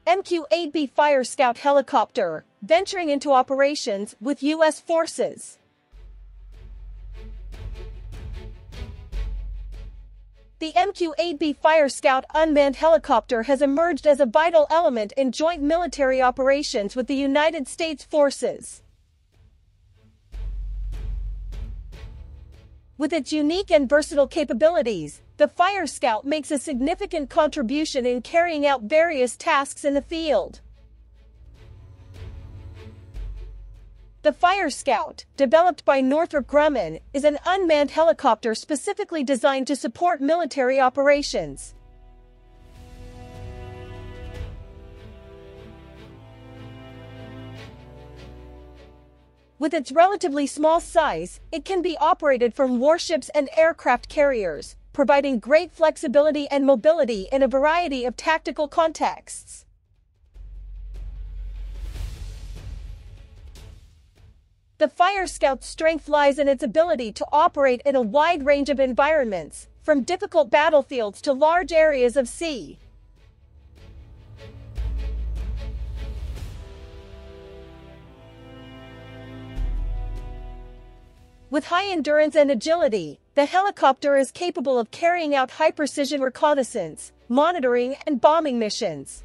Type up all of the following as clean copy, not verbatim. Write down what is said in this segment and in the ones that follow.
MQ-8B Fire Scout helicopter, venturing into operations with U.S. forces. The MQ-8B Fire Scout unmanned helicopter has emerged as a vital element in joint military operations with the United States forces. With its unique and versatile capabilities, the Fire Scout makes a significant contribution in carrying out various tasks in the field. The Fire Scout, developed by Northrop Grumman, is an unmanned helicopter specifically designed to support military operations. With its relatively small size, it can be operated from warships and aircraft carriers, providing great flexibility and mobility in a variety of tactical contexts. The Fire Scout's strength lies in its ability to operate in a wide range of environments, from difficult battlefields to large areas of sea. With high endurance and agility, the helicopter is capable of carrying out high-precision reconnaissance, monitoring, and bombing missions.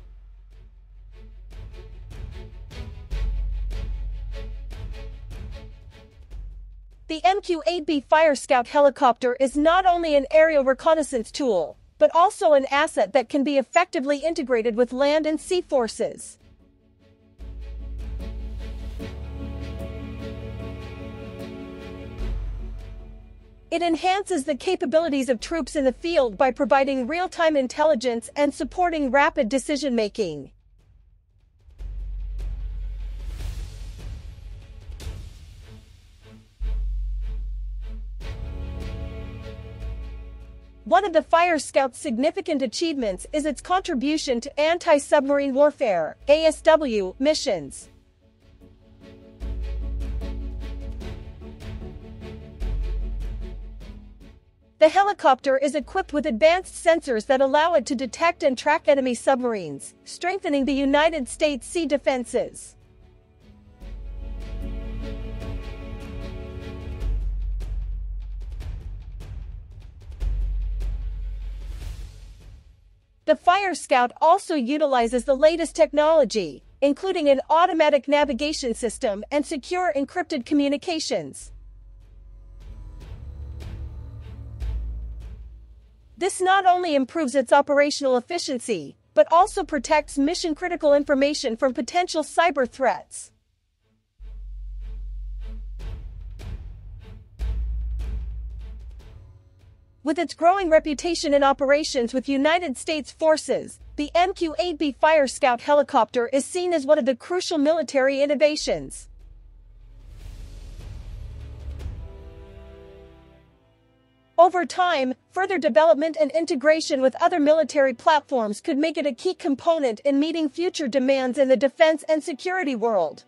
The MQ-8B Fire Scout helicopter is not only an aerial reconnaissance tool, but also an asset that can be effectively integrated with land and sea forces. It enhances the capabilities of troops in the field by providing real-time intelligence and supporting rapid decision-making. One of the Fire Scout's significant achievements is its contribution to anti-submarine warfare (ASW) missions. The helicopter is equipped with advanced sensors that allow it to detect and track enemy submarines, strengthening the United States sea defenses. The Fire Scout also utilizes the latest technology, including an automatic navigation system and secure encrypted communications. This not only improves its operational efficiency, but also protects mission-critical information from potential cyber threats. With its growing reputation in operations with United States forces, the MQ-8B Fire Scout helicopter is seen as one of the crucial military innovations. Over time, further development and integration with other military platforms could make it a key component in meeting future demands in the defense and security world.